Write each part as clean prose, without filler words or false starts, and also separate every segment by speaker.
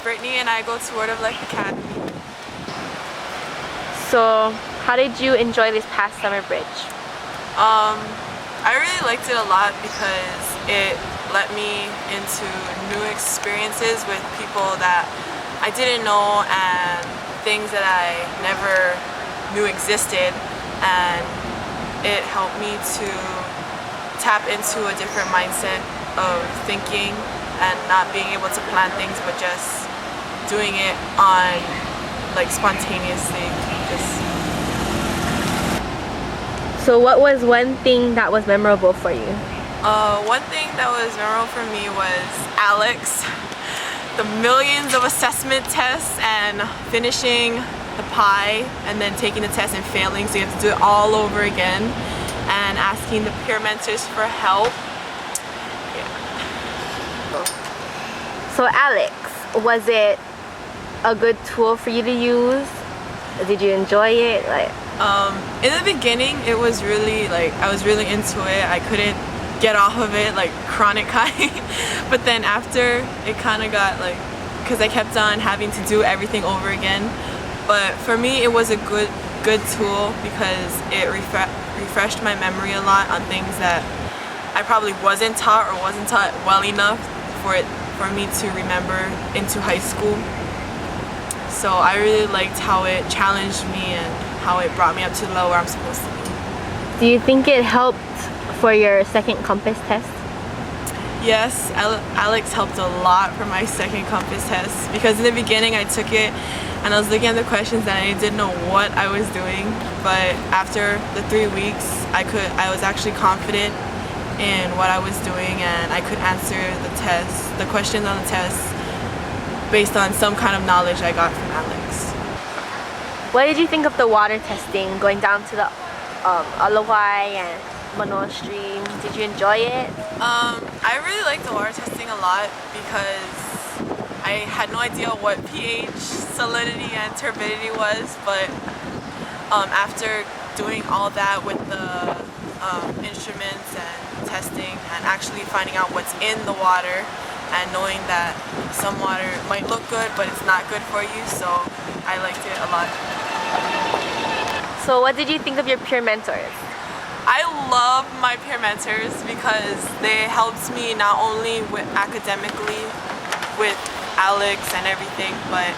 Speaker 1: Brittany, and I go to Word of Life Academy.
Speaker 2: So, how did you enjoy this past summer bridge?
Speaker 1: I really liked it a lot because it let me into new experiences with people that I didn't know and things that I never knew existed, and it helped me to tap into a different mindset of thinking and not being able to plan things but just doing it on like spontaneously.
Speaker 2: So what was one thing that was memorable for you?
Speaker 1: One thing that was memorable for me was Alex. The millions of assessment tests and finishing the pie and then taking the test and failing, so you have to do it all over again, and asking the peer mentors for help.
Speaker 2: So Alex, was it a good tool for you to use? Did you enjoy it?
Speaker 1: In the beginning, it was really I was really into it. I couldn't get off of it, like chronic high. But then after, it kind of got because I kept on having to do everything over again. But for me, it was a good tool because it refreshed my memory a lot on things that I probably wasn't taught or wasn't taught well enough for me to remember into high school. So I really liked how it challenged me and how it brought me up to the level where I'm supposed to be.
Speaker 2: Do you think it helped for your second compass test?
Speaker 1: Yes, Alex helped a lot for my second compass test, because in the beginning I took it and I was looking at the questions and I didn't know what I was doing, but after the 3 weeks I was actually confident in what I was doing, and I could answer the questions on the test based on some kind of knowledge I got from Alex.
Speaker 2: What did you think of the water testing going down to the Alawai and Manoa Stream? Did you enjoy it?
Speaker 1: I really liked the water testing a lot because I had no idea what pH, salinity, and turbidity was, but after doing all that with the instruments and testing and actually finding out what's in the water and knowing that some water might look good but it's not good for you, so I liked it a lot.
Speaker 2: So what did you think of your peer mentors?
Speaker 1: I love my peer mentors because they helped me not only academically with Alex and everything, but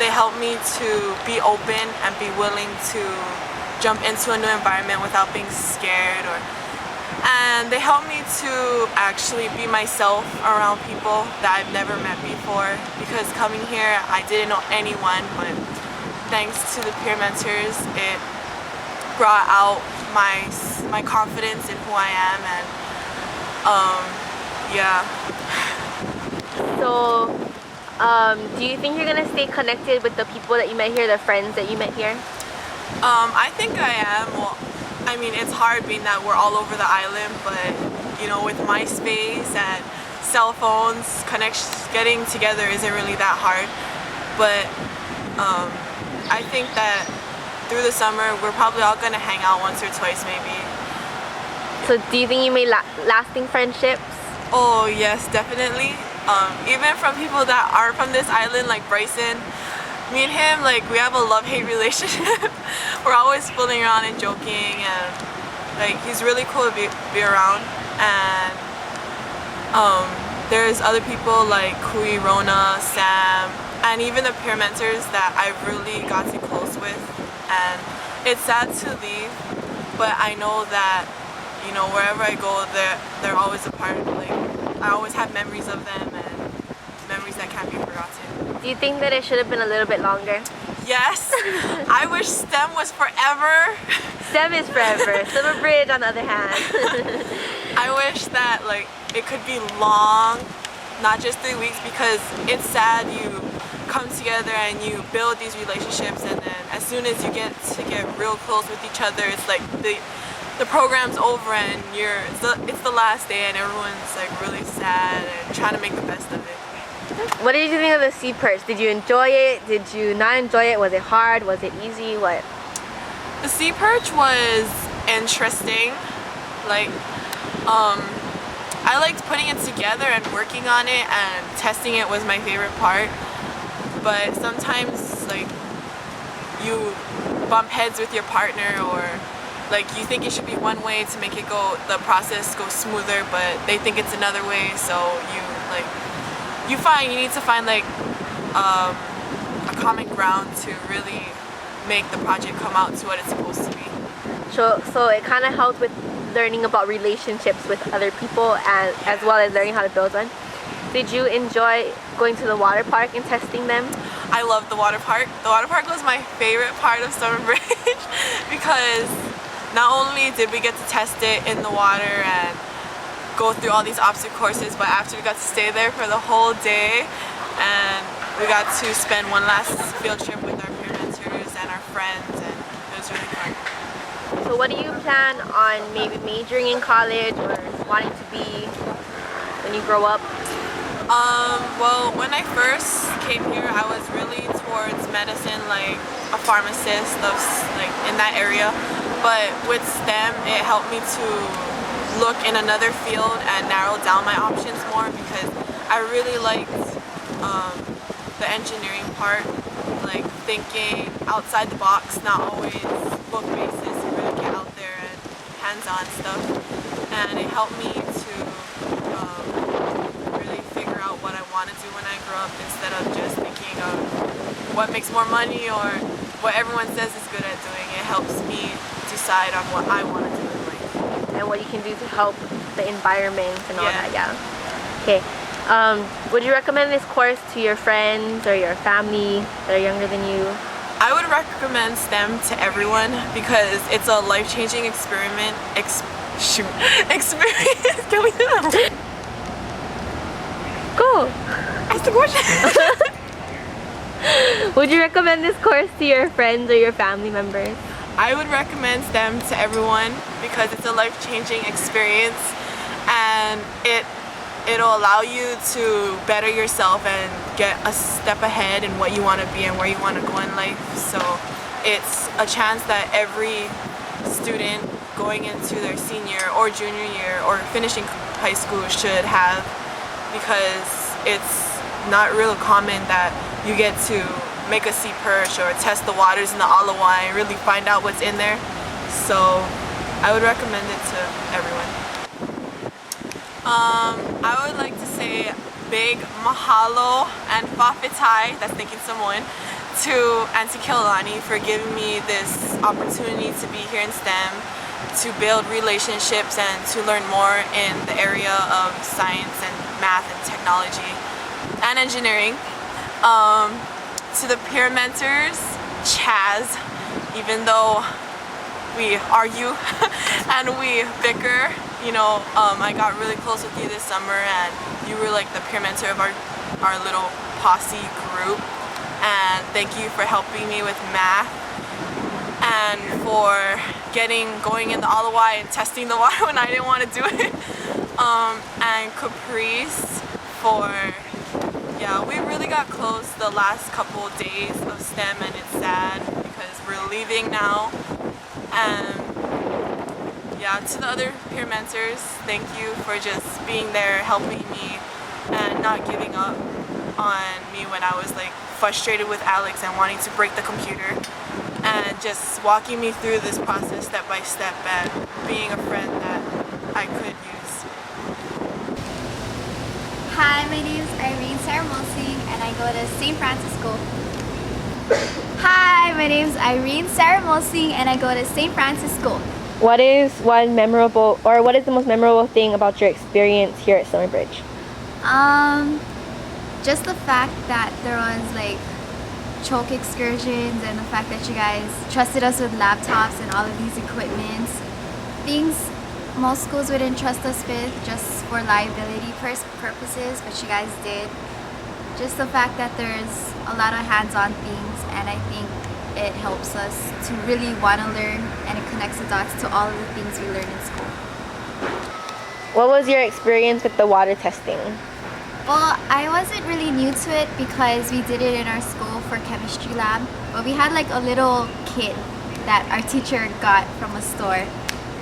Speaker 1: they helped me to be open and be willing to jump into a new environment without being scared, and they helped me to actually be myself around people that I've never met before, because coming here I didn't know anyone, but thanks to the peer mentors it brought out my confidence in who I am, and yeah.
Speaker 2: So do you think you're gonna stay connected with the people that you met here, the friends that you met here?
Speaker 1: I think I am. Well, I mean, it's hard being that we're all over the island, but you know, with MySpace and cell phones, getting together isn't really that hard. But I think that through the summer, we're probably all gonna hang out once or twice, maybe.
Speaker 2: So do you think you made lasting friendships?
Speaker 1: Oh yes, definitely. Even from people that are from this island, like Bryson, me and him, we have a love-hate relationship. We're always fooling around and joking, and he's really cool to be around. And there's other people like Kui, Rona, Sam, and even the peer mentors that I've really gotten close with. And it's sad to leave, but I know that, you know, wherever I go, they're always a part of I always have memories of them and memories that can't be forgotten.
Speaker 2: Do you think that it should have been a little bit longer?
Speaker 1: Yes. I wish STEM was forever.
Speaker 2: STEM is forever. Summer Bridge, on the other hand.
Speaker 1: I wish that it could be long, not just 3 weeks, because it's sad you come together and you build these relationships, and then as soon as you get real close with each other, it's like the program's over and it's the last day and everyone's really sad and trying to make the best of it.
Speaker 2: What did you think of the Sea Perch? Did you enjoy it? Did you not enjoy it? Was it hard? Was it easy? What?
Speaker 1: The Sea Perch was interesting. I liked putting it together and working on it, and testing it was my favorite part. but sometimes like you bump heads with your partner, or like you think it should be one way to make the process go smoother, but they think it's another way. So you need to find like a common ground to really make the project come out to what it's supposed to be.
Speaker 2: So it kind of helps with learning about relationships with other people, and as well as learning how to build one. Did you enjoy going to the water park and testing them?
Speaker 1: I love the water park. The water park was my favorite part of Summer Bridge because not only did we get to test it in the water and go through all these obstacle courses, but after we got to stay there for the whole day, and we got to spend one last field trip with our peer mentors and our friends, and it was really fun.
Speaker 2: So what do you plan on maybe majoring in college or wanting to be when you grow up?
Speaker 1: Well, when I first came here, I was really towards medicine, like a pharmacist, like in that area. But with STEM, it helped me to look in another field and narrow down my options more, because I really liked the engineering part, like thinking outside the box, not always book basis, and really get out there and hands-on stuff. And it helped me to really figure out what I want to do when I grow up, instead of just thinking of what makes more money or what everyone says is good at doing. It helps me decide on what I want to do in life.
Speaker 2: And what you can do to help the environment and all that, yeah. Okay. Would you recommend this course to your friends or your family that are younger than you?
Speaker 1: I would recommend STEM to everyone because it's a life-changing experience. Can we do that?
Speaker 2: Go!
Speaker 1: Ask the question.
Speaker 2: Would you recommend this course to your friends or your family members?
Speaker 1: I would recommend STEM to everyone because it's a life-changing experience, and it'll allow you to better yourself and get a step ahead in what you want to be and where you want to go in life. So it's a chance that every student going into their senior or junior year or finishing high school should have, because it's not real common that you get to make a sea perch or test the waters in the Alawai and really find out what's in there. So I would recommend it to everyone. I would like to say big mahalo and whawhitai, that's thanking someone, to Kapiolani for giving me this opportunity to be here in STEM, to build relationships and to learn more in the area of science and math and technology and engineering. To the peer mentors, Chaz, even though we argue and we bicker, you know, I got really close with you this summer, and you were like the peer mentor of our little posse group. And thank you for helping me with math and for going in the Alawai and testing the water when I didn't want to do it. And Caprice for, yeah, we really got close the last couple of days of STEM, and it's sad because we're leaving now. And yeah, to the other peer mentors, thank you for just being there, helping me, and not giving up on me when I was like frustrated with Alex and wanting to break the computer, and just walking me through this process step by step and being a friend that I could use.
Speaker 3: Hi, my name is Irene Saramosing and I go to St. Francis School. Hi, my name is Irene Saramosing and I go to St. Francis School.
Speaker 2: What is the most memorable thing about your experience here at Summer Bridge?
Speaker 3: Just the fact that there was like choke excursions, and the fact that you guys trusted us with laptops and all of these equipments. Things most schools wouldn't trust us with just for liability purposes, but you guys did. Just the fact that there's a lot of hands-on things, and I think it helps us to really want to learn, and it connects the dots to all of the things we learn in school.
Speaker 2: What was your experience with the water testing?
Speaker 3: Well, I wasn't really new to it because we did it in our school for chemistry lab, but we had like a little kit that our teacher got from a store.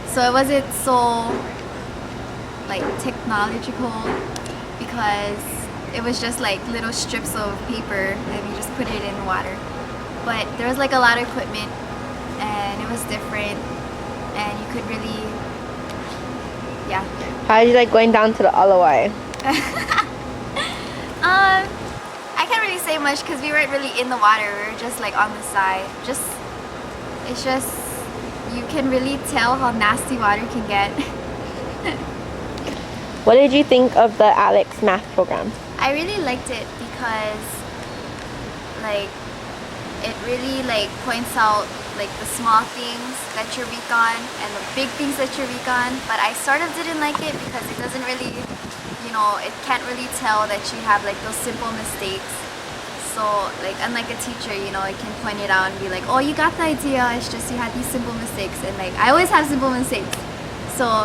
Speaker 3: So it wasn't so like technological because it was just like little strips of paper and you just put it in water. But there was like a lot of equipment and it was different and you could really, yeah.
Speaker 2: How did you like going down to the Alawai?
Speaker 3: I can't really say much because we weren't really in the water. We were just like on the side. It's just, you can really tell how nasty water can get.
Speaker 2: What did you think of the Alex math program?
Speaker 3: I really liked it because like it really like points out like the small things that you're weak on and the big things that you're weak on. But I sort of didn't like it because it doesn't really, you know, it can't really tell that you have like those simple mistakes. So like unlike a teacher, you know, it can point it out and be like, oh, you got the idea, it's just you had these simple mistakes. And like I always have simple mistakes. So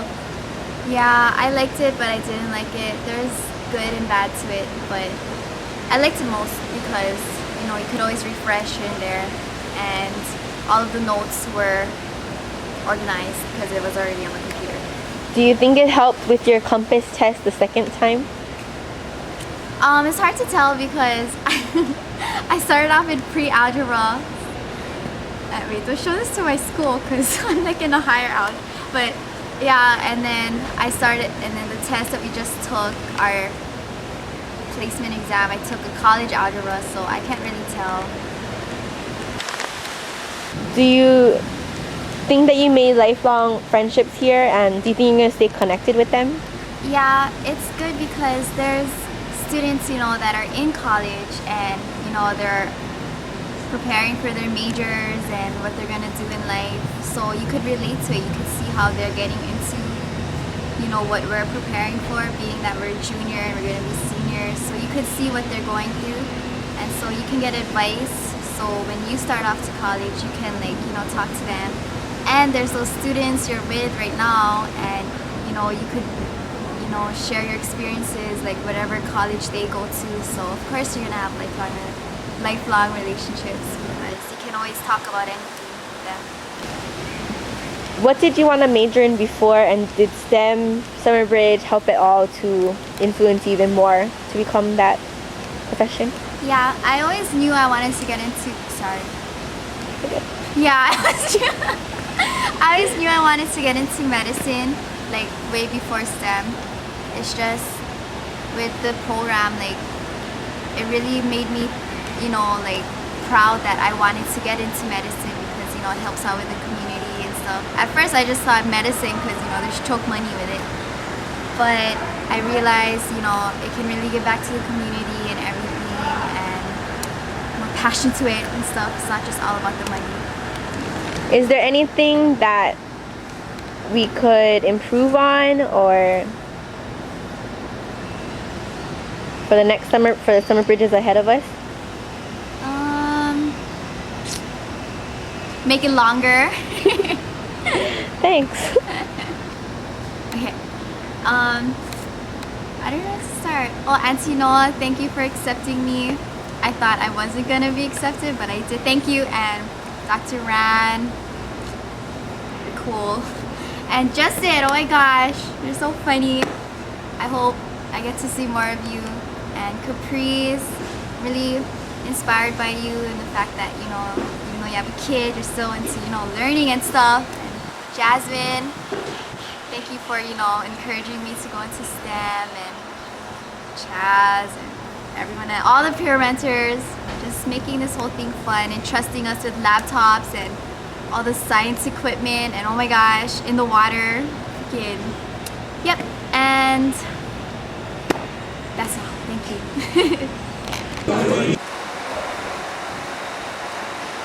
Speaker 3: yeah, I liked it, but I didn't like it. There's good and bad to it, but I liked it most because, you know, you could always refresh here and there, and all of the notes were organized because it was already on the computer.
Speaker 2: Do you think it helped with your compass test the second time?
Speaker 3: It's hard to tell because I started off in pre-algebra. Wait, don't show this to my school because I'm like in a higher algebra. But yeah, and then I started, and then the test that we just took, our placement exam, I took a college algebra, so I can't really tell.
Speaker 2: Do you think that you made lifelong friendships here, and do you think you're going to stay connected with them?
Speaker 3: Yeah, it's good because there's students, you know, that are in college and, you know, they're preparing for their majors and what they're going to do in life. So you could relate to it. You could see how they're getting into, you know, what we're preparing for, being that we're junior and we're going to be seniors. So you could see what they're going through. And so you can get advice. So when you start off to college, you can, like, you know, talk to them. And there's those students you're with right now, and, you know, you could, you know, share your experiences, like whatever college they go to. So of course you're going to have lifelong relationships because you can always talk about anything with them.
Speaker 2: What did you want to major in before, and did STEM Summer Bridge help at all to influence you even more to become that profession?
Speaker 3: Yeah, I always knew I wanted to get into, sorry.
Speaker 2: Okay.
Speaker 3: Yeah, I always knew I wanted to get into medicine, like way before STEM. It's just with the program, like it really made me, you know, like proud that I wanted to get into medicine because, you know, it helps out with the community and stuff. At first I just thought medicine because, you know, there's choke money with it. But I realized, you know, it can really give back to the community and everything, and more passion to it and stuff. It's not just all about the money.
Speaker 2: Is there anything that we could improve on, or for the next summer, for the summer bridges ahead of us?
Speaker 3: Make it longer.
Speaker 2: Thanks.
Speaker 3: Okay. I don't know where to start. Oh, Auntie Noah, thank you for accepting me. I thought I wasn't gonna be accepted, but I did. Thank you. And Dr. Ran, you're cool. And Justin, oh my gosh, you're so funny. I hope I get to see more of you. And Caprice, really inspired by you and the fact that, you know you have a kid, you're still into, you know, learning and stuff. And Jasmine, thank you for, you know, encouraging me to go into STEM, and Chaz and everyone, and all the peer mentors, just making this whole thing fun and trusting us with laptops and all the science equipment, and oh my gosh, in the water, freaking, yep, and that's all, thank you.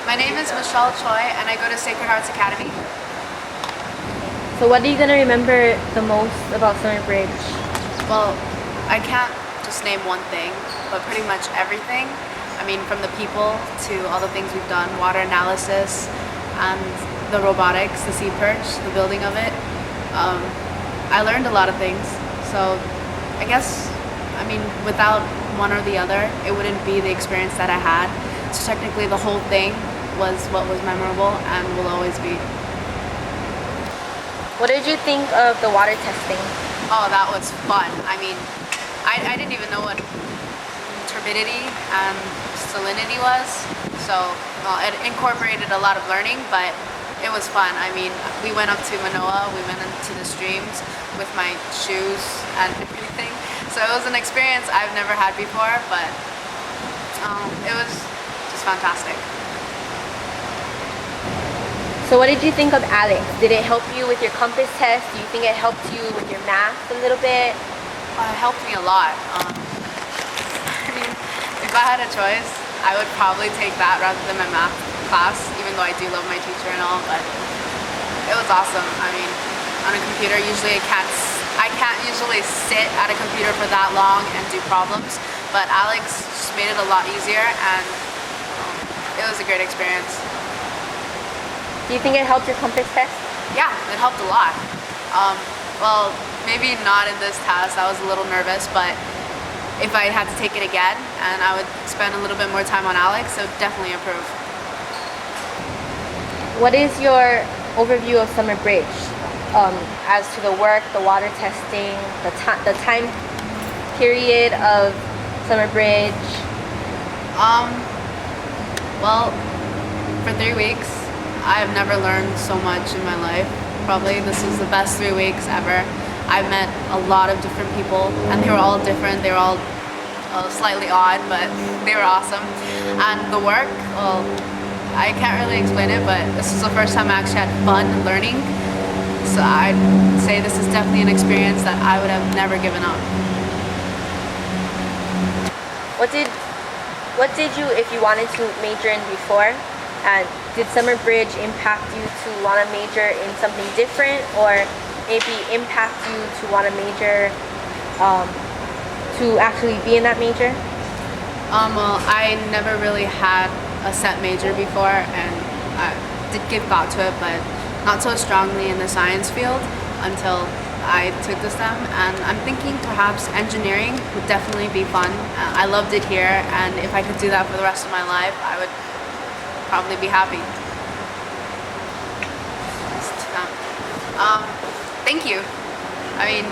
Speaker 4: My name is Michelle Choi and I go to Sacred Hearts Academy.
Speaker 2: So what are you going to remember the most about Summer Bridge?
Speaker 4: Well, I can't just name one thing, but pretty much everything. I mean, from the people to all the things we've done, water analysis and the robotics, the sea perch, the building of it. I learned a lot of things. So I guess, I mean, without one or the other, it wouldn't be the experience that I had. So technically the whole thing was what was memorable and will always be.
Speaker 2: What did you think of the water testing?
Speaker 4: Oh, that was fun. I mean, I didn't even know what turbidity and salinity was. So it incorporated a lot of learning, but it was fun. I mean, we went up to Manoa, we went into the streams with my shoes and everything. So it was an experience I've never had before, but it was just fantastic.
Speaker 2: So what did you think of Alex? Did it help you with your compass test? Do you think it helped you with your math a little bit?
Speaker 4: It helped me a lot. I mean, if I had a choice, I would probably take that rather than my math class, even though I do love my teacher and all, but it was awesome. I mean, on a computer, usually I can't usually sit at a computer for that long and do problems, but Alex just made it a lot easier, and it was a great experience.
Speaker 2: Do you think it helped your compass test?
Speaker 4: Yeah, it helped a lot. Well, maybe not in this test. I was a little nervous, but if I had to take it again and I would spend a little bit more time on Alex, it would definitely improve.
Speaker 2: What is your overview of Summer Bridge as to the work, the water testing, the time period of Summer Bridge?
Speaker 4: Well, for 3 weeks, I have never learned so much in my life. Probably this was the best 3 weeks ever. I met a lot of different people, and they were all different. They were all slightly odd, but they were awesome. And the work, well, I can't really explain it, but this was the first time I actually had fun learning. So I'd say this is definitely an experience that I would have never given up.
Speaker 2: What did you, if you wanted to major in before, and did Summer Bridge impact you to want to major in something different, or maybe impact you to want to major to actually be in that major?
Speaker 4: Well, I never really had a set major before, and I did give thought to it, but not so strongly in the science field until I took the STEM, and I'm thinking perhaps engineering would definitely be fun. I loved it here, and if I could do that for the rest of my life, I would probably be happy. Thank you. I mean,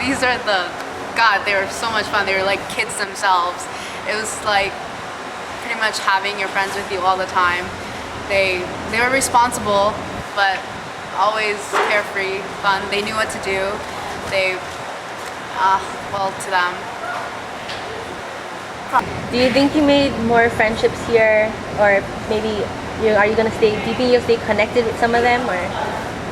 Speaker 4: these are God, they were so much fun. They were like kids themselves. It was like pretty much having your friends with you all the time. They were responsible, but always carefree, fun. They knew what to do. Well, to them.
Speaker 2: Do you think you made more friendships here, or maybe are you gonna stay? Do you think you'll stay connected with some of them, or?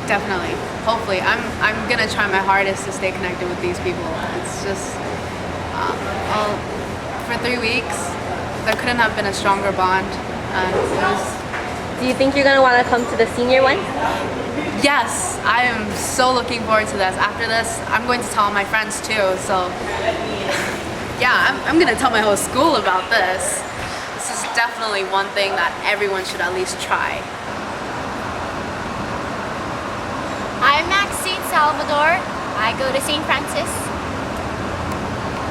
Speaker 4: Definitely. Hopefully, I'm gonna try my hardest to stay connected with these people. It's just, for 3 weeks, there couldn't have been a stronger bond.
Speaker 2: Do you think you're gonna want to come to the senior one?
Speaker 4: Yes, I am so looking forward to this. After this, I'm going to tell my friends too. So, yeah, I'm gonna tell my whole school about this. This is definitely one thing that everyone should at least try.
Speaker 5: I'm Max St. Salvador. I go to St. Francis.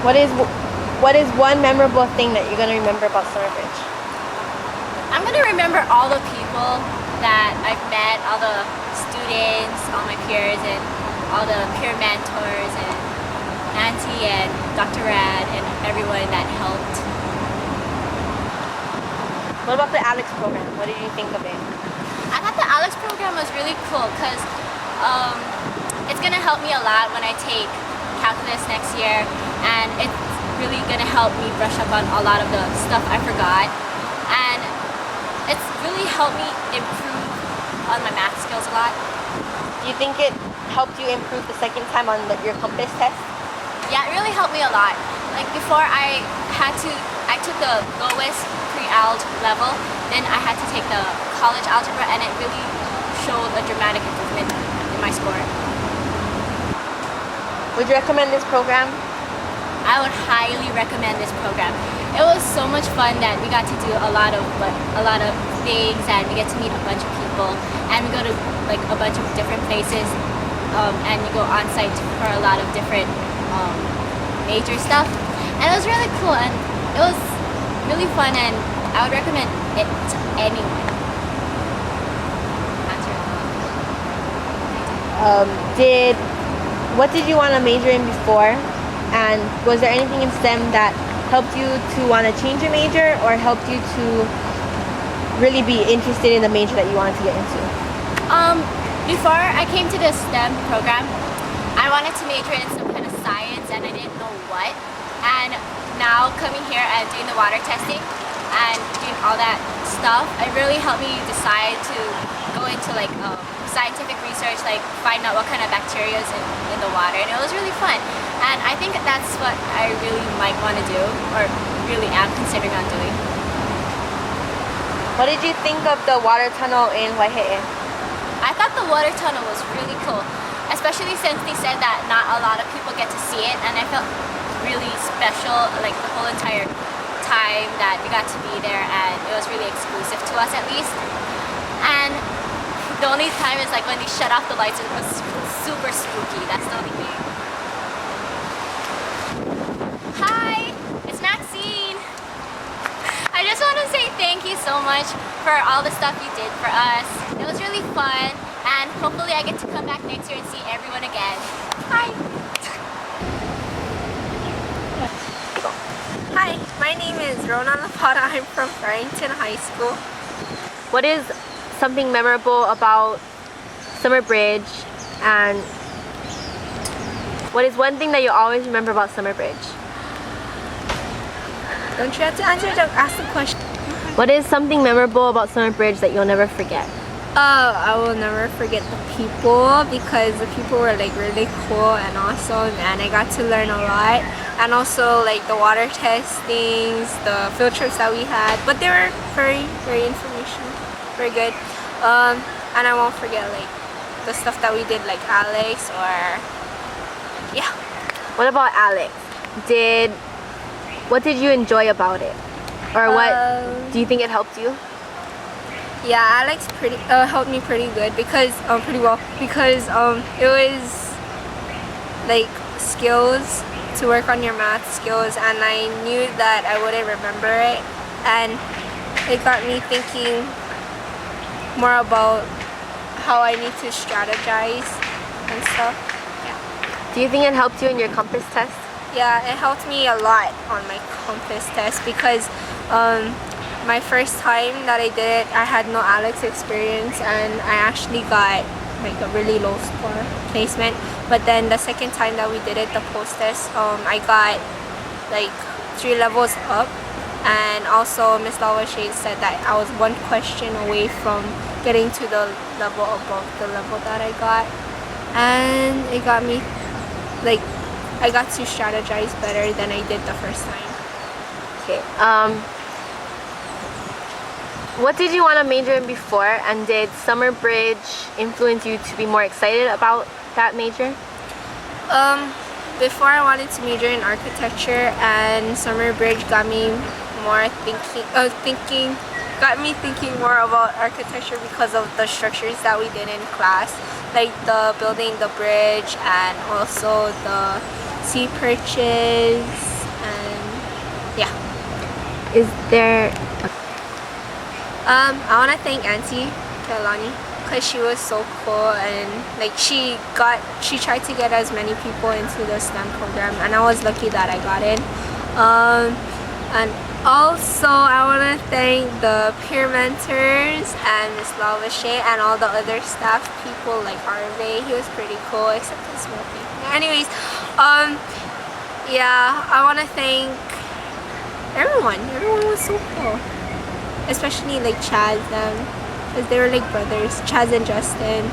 Speaker 2: What is one memorable thing that you're gonna remember about Summer Bridge?
Speaker 5: I'm going to remember all the people that I've met, all the students, all my peers, and all the peer mentors, and Nancy and Dr. Rad, and everyone that helped.
Speaker 2: What about the Alex program? What did you think of it?
Speaker 5: I thought the Alex program was really cool because it's going to help me a lot when I take calculus next year, and it's really going to help me brush up on a lot of the stuff I forgot, and it's really helped me improve on my math skills a lot.
Speaker 2: Do you think it helped you improve the second time on your compass test?
Speaker 5: Yeah, it really helped me a lot. Like before I took the lowest pre-alg level, then I had to take the college algebra, and it really showed a dramatic improvement in my score.
Speaker 2: Would you recommend this program?
Speaker 5: I would highly recommend this program. It was so much fun that we got to do a lot of things, and we get to meet a bunch of people, and we go to like a bunch of different places, and you go on site for a lot of different major stuff, and it was really cool, and it was really fun, and I would recommend it to anyone.
Speaker 2: What did you want to major in before, and was there anything in STEM that helped you to want to change your major or helped you to really be interested in the major that you wanted to get into?
Speaker 5: Before I came to the STEM program, I wanted to major in some kind of science and I didn't know what. And now coming here and doing the water testing and doing all that stuff, it really helped me decide to go into like scientific research, like find out what kind of bacteria is in the water, and it was really fun. And I think that's what I really might want to do, or really am considering on doing.
Speaker 2: What did you think of the water tunnel in Waihee?
Speaker 5: I thought the water tunnel was really cool, especially since they said that not a lot of people get to see it, and I felt really special like the whole entire time that we got to be there, and it was really exclusive to us at least. And the only time is like when they shut off the lights, it was super spooky. That's the only thing. Hi, it's Maxine. I just want to say thank you so much for all the stuff you did for us. It was really fun, and hopefully I get to come back next year and see everyone again. Bye.
Speaker 6: Hi, my name is Rona Lapata. I'm from Farrington High School.
Speaker 2: What is something memorable about Summer Bridge, and what is one thing that you always remember about Summer Bridge?
Speaker 6: Don't you have to ask the question?
Speaker 2: What is something memorable about Summer Bridge that you'll never forget?
Speaker 6: I will never forget the people, because the people were like really cool and awesome, and I got to learn a lot. And also like the water testings, the field trips that we had, but they were very, very informational, very good. And I won't forget like the stuff that we did, like Alex, or yeah.
Speaker 2: What about Alex? What did you enjoy about it? Or what do you think it helped you?
Speaker 6: Yeah, Alex helped me pretty good because pretty well, because it was like skills to work on your math skills, and I knew that I wouldn't remember it, and it got me thinking more about how I need to strategize and stuff. Yeah.
Speaker 2: Do you think it helped you in your compass test?
Speaker 6: Yeah, it helped me a lot on my compass test, because my first time that I did it, I had no Alex experience, and I actually got like a really low score placement. But then the second time that we did it, the post test, I got like 3 levels up, and also Miss Lalwashe said that I was 1 question away from getting to the level above the level that I got, and it got me like I got to strategize better than I did the first time.
Speaker 2: Okay. What did you want to major in before, and did Summer Bridge influence you to be more excited about that major?
Speaker 6: Before I wanted to major in architecture, and Summer Bridge got me more thinking more about architecture because of the structures that we did in class, like the building the bridge, and also the sea perches, and yeah.
Speaker 2: Is there
Speaker 6: I want to thank Auntie Kapiolani, because she was so cool, and like she tried to get as many people into the STEM program, and I was lucky that I got in. And also I want to thank the peer mentors and Miss Lalwashe and all the other staff people, like Harvey. He was pretty cool, except the smoking. Anyways, yeah, I want to thank everyone. Everyone was so cool. Especially like Chaz, because they were like brothers, Chaz and Justin,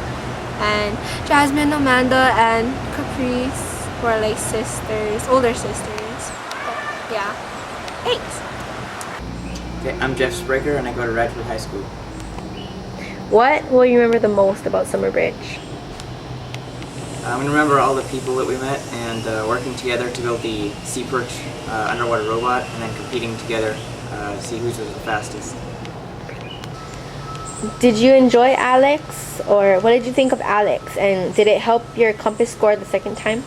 Speaker 6: and Jasmine, Amanda, and Caprice were like sisters, older sisters. But, yeah, thanks.
Speaker 7: Okay, I'm Jeff Spraker, and I go to Radford High School.
Speaker 2: What will you remember the most about Summer Bridge?
Speaker 7: I'm going to remember all the people that we met, and working together to build the Sea Perch underwater robot, and then competing together to see whose was the fastest.
Speaker 2: Did you enjoy Alex, or what did you think of Alex, and did it help your compass score the second time?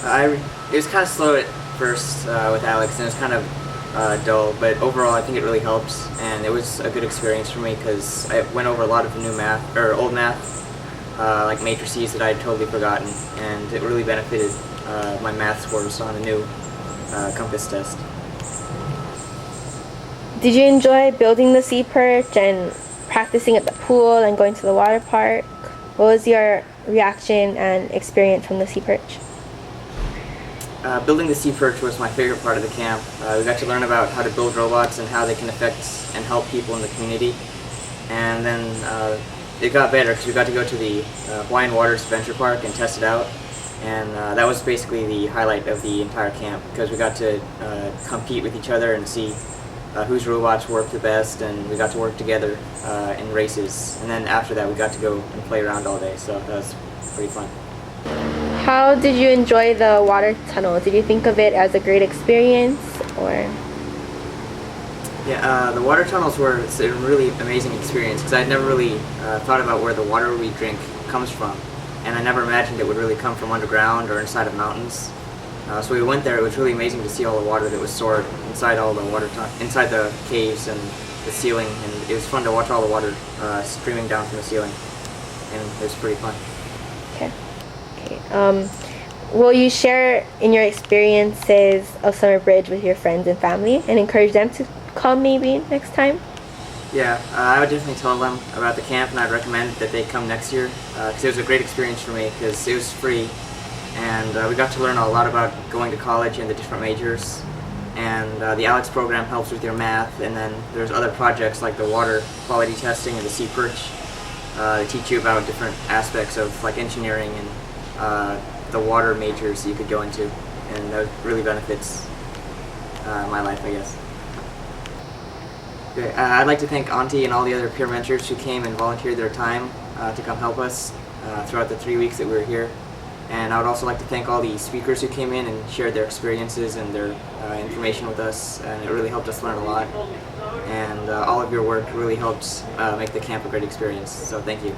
Speaker 7: It was kind of slow at first with Alex, and it was kind of dull, but overall I think it really helps, and it was a good experience for me because I went over a lot of new math, or old math, like matrices that I had totally forgotten, and it really benefited my math scores on a new compass test.
Speaker 2: Did you enjoy building the sea perch and practicing at the pool and going to the water park? What was your reaction and experience from the sea perch?
Speaker 7: Building the sea perch was my favorite part of the camp. We got to learn about how to build robots and how they can affect and help people in the community. And then it got better because we got to go to the Hawaiian Waters Adventure Park and test it out. And that was basically the highlight of the entire camp because we got to compete with each other and see whose robots worked the best, and we got to work together in races. And then after that we got to go and play around all day, so that was pretty fun.
Speaker 2: How did you enjoy the water tunnel? Did you think of it as a great experience, or?
Speaker 7: Yeah, the water tunnels were a really amazing experience because I'd never really thought about where the water we drink comes from, and I never imagined it would really come from underground or inside of mountains. So we went there. It was really amazing to see all the water that was stored inside all the inside the caves and the ceiling, and it was fun to watch all the water streaming down from the ceiling, and it was pretty fun.
Speaker 2: Okay. Will you share in your experiences of Summer Bridge with your friends and family and encourage them to come maybe next time?
Speaker 7: Yeah, I would definitely tell them about the camp, and I'd recommend that they come next year because it was a great experience for me because it was free, and we got to learn a lot about going to college and the different majors. And the ALEX program helps with your math, and then there's other projects like the water quality testing and the sea perch. They teach you about different aspects of like engineering and the water majors you could go into, and that really benefits my life, I guess. Okay, I'd like to thank Auntie and all the other peer mentors who came and volunteered their time to come help us throughout the 3 weeks that we were here. And I would also like to thank all the speakers who came in and shared their experiences and their information with us, and it really helped us learn a lot. And all of your work really helped make the camp a great experience, so thank you.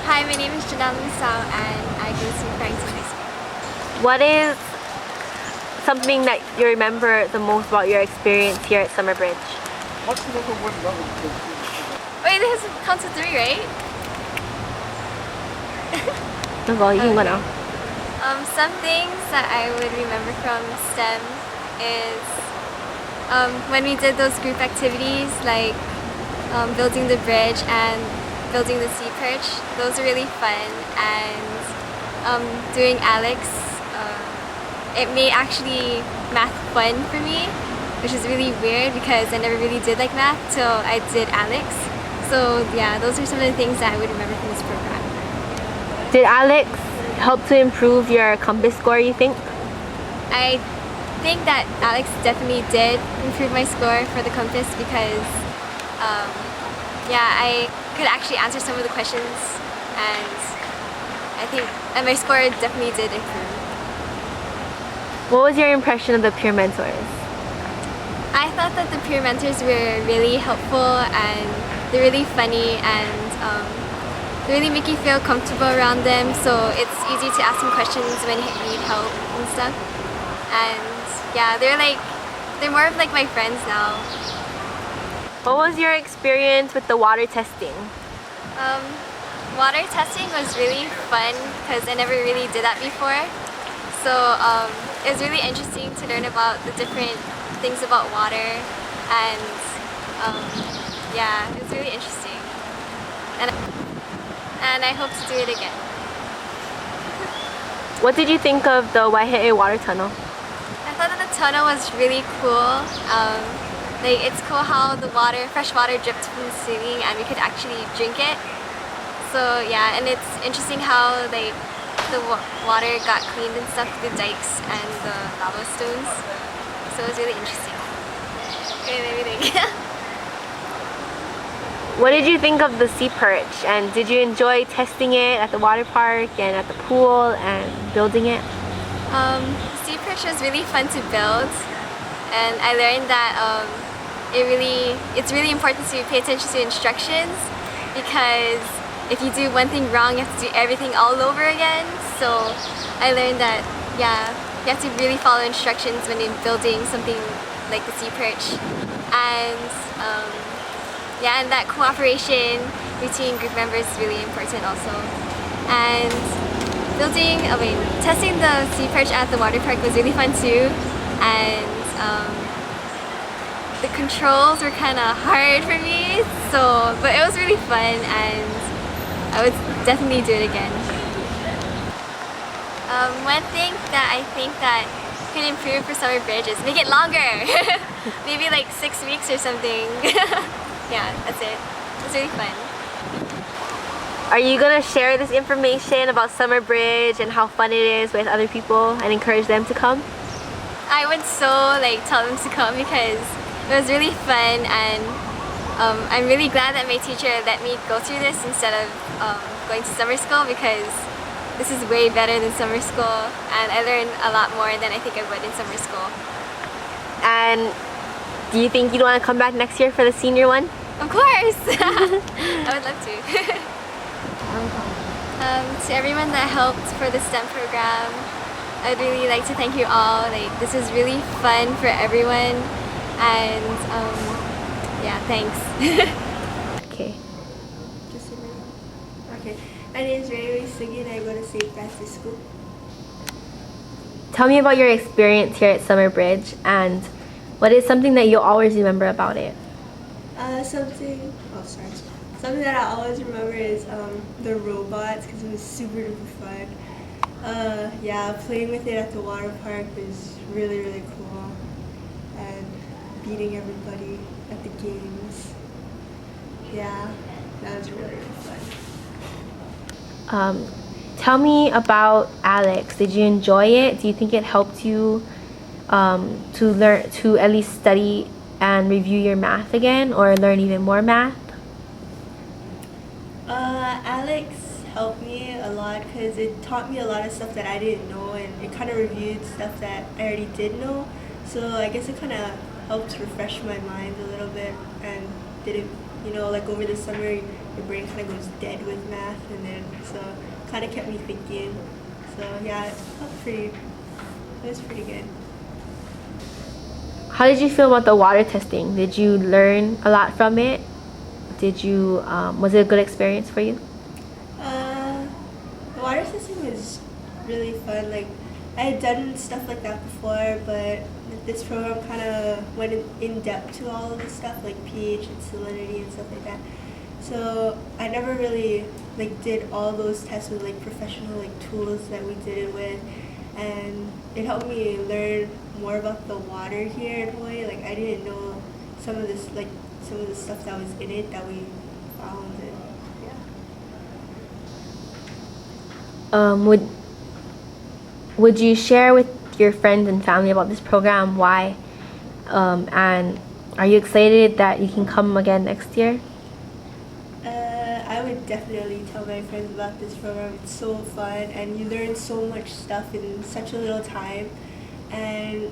Speaker 8: Hi, my name is Janelle Misao, and I go to Franks High School.
Speaker 2: What is something that you remember the most about your experience here at Summer Bridge?
Speaker 8: Wait, this has count to 3, right? Some things that I would remember from STEM is when we did those group activities like building the bridge and building the sea perch. Those are really fun, and doing ALEX, it made actually math fun for me, which is really weird because I never really did like math till I did ALEX. So yeah, those are some of the things that I would remember from this program.
Speaker 2: Did ALEX help to improve your compass score, you think?
Speaker 8: I think that ALEX definitely did improve my score for the compass because yeah, I could actually answer some of the questions, and I think my score definitely did improve.
Speaker 2: What was your impression of the peer mentors?
Speaker 8: I thought that the peer mentors were really helpful, and they're really funny, and they really make you feel comfortable around them, so it's easy to ask them questions when you need help and stuff. And yeah, they're more of like my friends now.
Speaker 2: What was your experience with the water testing?
Speaker 8: Water testing was really fun because I never really did that before. So it was really interesting to learn about the different things about water, and yeah, it was really interesting. And I hope to do it again.
Speaker 2: What did you think of the Waihe'e water tunnel?
Speaker 8: I thought that the tunnel was really cool. Like, it's cool how the fresh water dripped from the ceiling and we could actually drink it. So yeah, and it's interesting how like the water got cleaned and stuff, the dikes and the lava stones. So it was really interesting. Okay, maybe
Speaker 2: What did you think of the sea perch, and did you enjoy testing it at the water park and at the pool and building it?
Speaker 8: Sea perch was really fun to build, and I learned that it's really important to pay attention to instructions, because if you do one thing wrong, you have to do everything all over again. So I learned that you have to really follow instructions when you're building something like the sea perch, and and that cooperation between group members is really important also. And testing the sea perch at the water park was really fun too, and the controls were kind of hard for me. But it was really fun, and I would definitely do it again. One thing that I think that could improve for Summer Bridge is make it longer. Maybe like 6 weeks or something. Yeah, that's it. It's really fun.
Speaker 2: Are you gonna share this information about Summer Bridge and how fun it is with other people and encourage them to come?
Speaker 8: I would so tell them to come because it was really fun, and I'm really glad that my teacher let me go through this instead of going to summer school, because this is way better than summer school, and I learned a lot more than I think I would in summer school.
Speaker 2: And do you think you'd want to come back next year for the senior one?
Speaker 8: Of course! I would love to. To everyone that helped for the STEM program, I'd really like to thank you all. This is really fun for everyone, and yeah, thanks.
Speaker 2: Okay.
Speaker 9: Okay. My name is Ray Sugi and I go to St. Francis School.
Speaker 2: Tell me about your experience here at Summer Bridge, and what is something that you'll always remember about it?
Speaker 9: Something that I always remember is the robots, because it was super duper fun. Yeah, playing with it at the water park was really, really cool. And beating everybody at the games. Yeah, that was really, really fun.
Speaker 2: Tell me about Alex. Did you enjoy it? Do you think it helped you to at least study and review your math again, or learn even more math?
Speaker 9: Alex helped me a lot because it taught me a lot of stuff that I didn't know, and it kind of reviewed stuff that I already did know. So I guess it kind of helped refresh my mind a little bit, and over the summer your brain kind of goes dead with math, and then so kind of kept me thinking. So yeah, it was pretty good.
Speaker 2: How did you feel about the water testing? Did you learn a lot from it? Was it a good experience for you?
Speaker 9: The water testing was really fun. I had done stuff like that before, but this program kind of went in depth to all of this stuff, like pH and salinity and stuff like that. So I never really did all those tests with professional tools that we did it with, and it helped me learn more about the water here in Hawaii. I didn't know some of the stuff that was in it that we found. And yeah.
Speaker 2: Would you share with your friends and family about this program? Why? And are you excited that you can come again next year?
Speaker 9: I would definitely tell my friends about this program. It's so fun, and you learn so much stuff in such a little time. And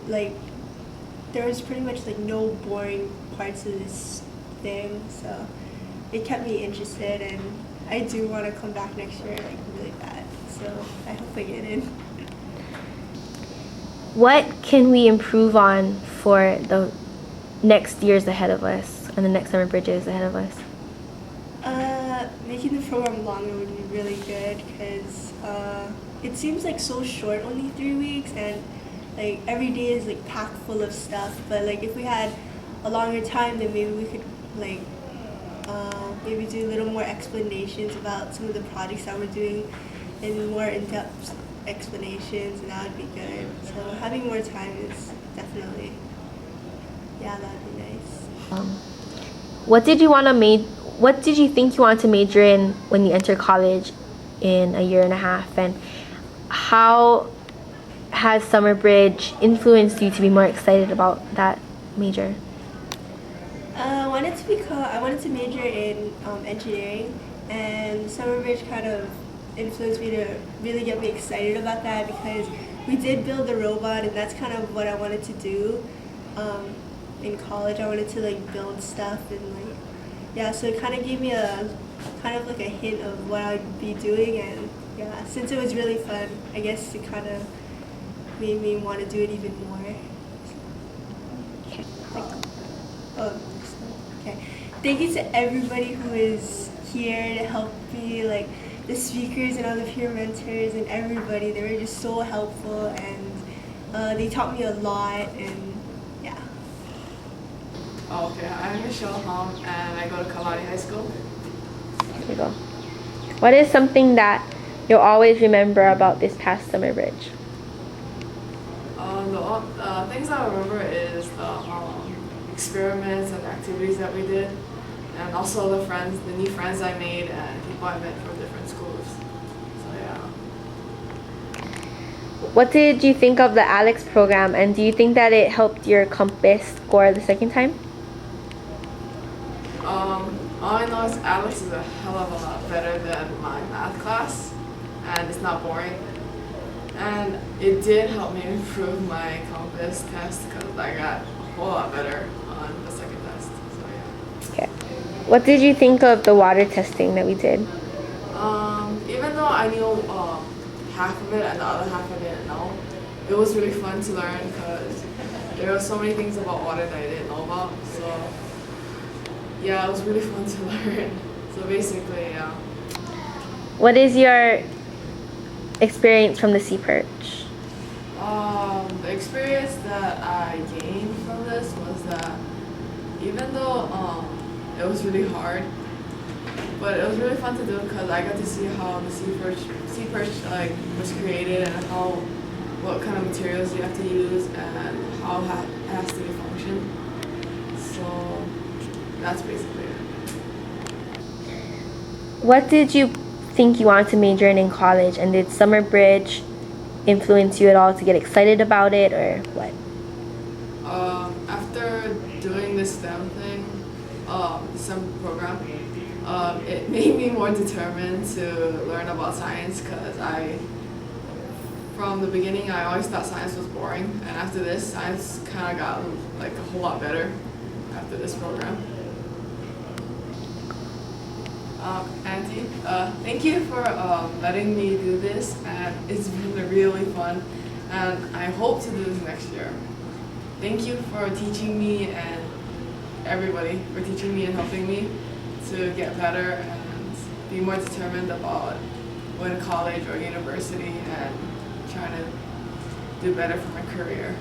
Speaker 9: there was pretty much no boring parts of this thing, so it kept me interested, and I do want to come back next year really bad. So I hope I get in.
Speaker 2: What can we improve on for the next years ahead of us and the next summer bridges ahead of us?
Speaker 9: Making the program longer would be really good, because it seems so short, only 3 weeks, and every day is packed full of stuff. But if we had a longer time, then maybe we could maybe do a little more explanations about some of the projects that we're doing, and more in-depth explanations, and that would be good. So having more time is definitely, yeah, that would be nice.
Speaker 2: What did you think you wanted to major in when you entered college in a year and a half, and how has Summer Bridge influenced you to be more excited about that major?
Speaker 9: I wanted to major in engineering, and Summer Bridge kind of influenced me to really get me excited about that, because we did build the robot, and that's kind of what I wanted to do in college. I wanted to build stuff, and yeah, so it kind of gave me a hint of what I'd be doing, and yeah, since it was really fun, I guess it kind of made me want to do it even more. Okay. Thank you to everybody who is here to help me the speakers and all the peer mentors and everybody, they were just so helpful, and they taught me a lot, and yeah.
Speaker 10: Oh, okay, I'm Michelle Hong, and I go to Kapi'olani High School.
Speaker 2: There you go. What is something that you'll always remember about this past summer bridge?
Speaker 10: The things I remember is the experiments and activities that we did, and also the new friends I made and people I met from different schools. So yeah.
Speaker 2: What did you think of the Alex program, and do you think that it helped your compass score the second time?
Speaker 10: All I know is Alex is a hell of a lot better than my math class, and it's not boring. And it did help me improve my compass test because I got a whole lot better on the second test. So yeah.
Speaker 2: Okay. What did you think of the water testing that we did?
Speaker 10: Even though I knew half of it and the other half I didn't know, it was really fun to learn because there were so many things about water that I didn't know about. So yeah, it was really fun to learn. So basically, yeah.
Speaker 2: What is your experience from the Sea Perch?
Speaker 10: The experience that I gained from this was that even though it was really hard, but it was really fun to do because I got to see how the sea perch like was created and what kind of materials you have to use and how it has to function. So that's basically it.
Speaker 2: What did you think you wanted to major in college, and did Summer Bridge influence you at all to get excited about it, or what?
Speaker 10: After doing this STEM thing, STEM program, it made me more determined to learn about science because from the beginning, I always thought science was boring, and after this, science kind of got like a whole lot better after this program. Auntie, thank you for letting me do this, and it's been really fun, and I hope to do this next year. Thank you for teaching me and everybody for teaching me and helping me to get better and be more determined about going to college or university and trying to do better for my career.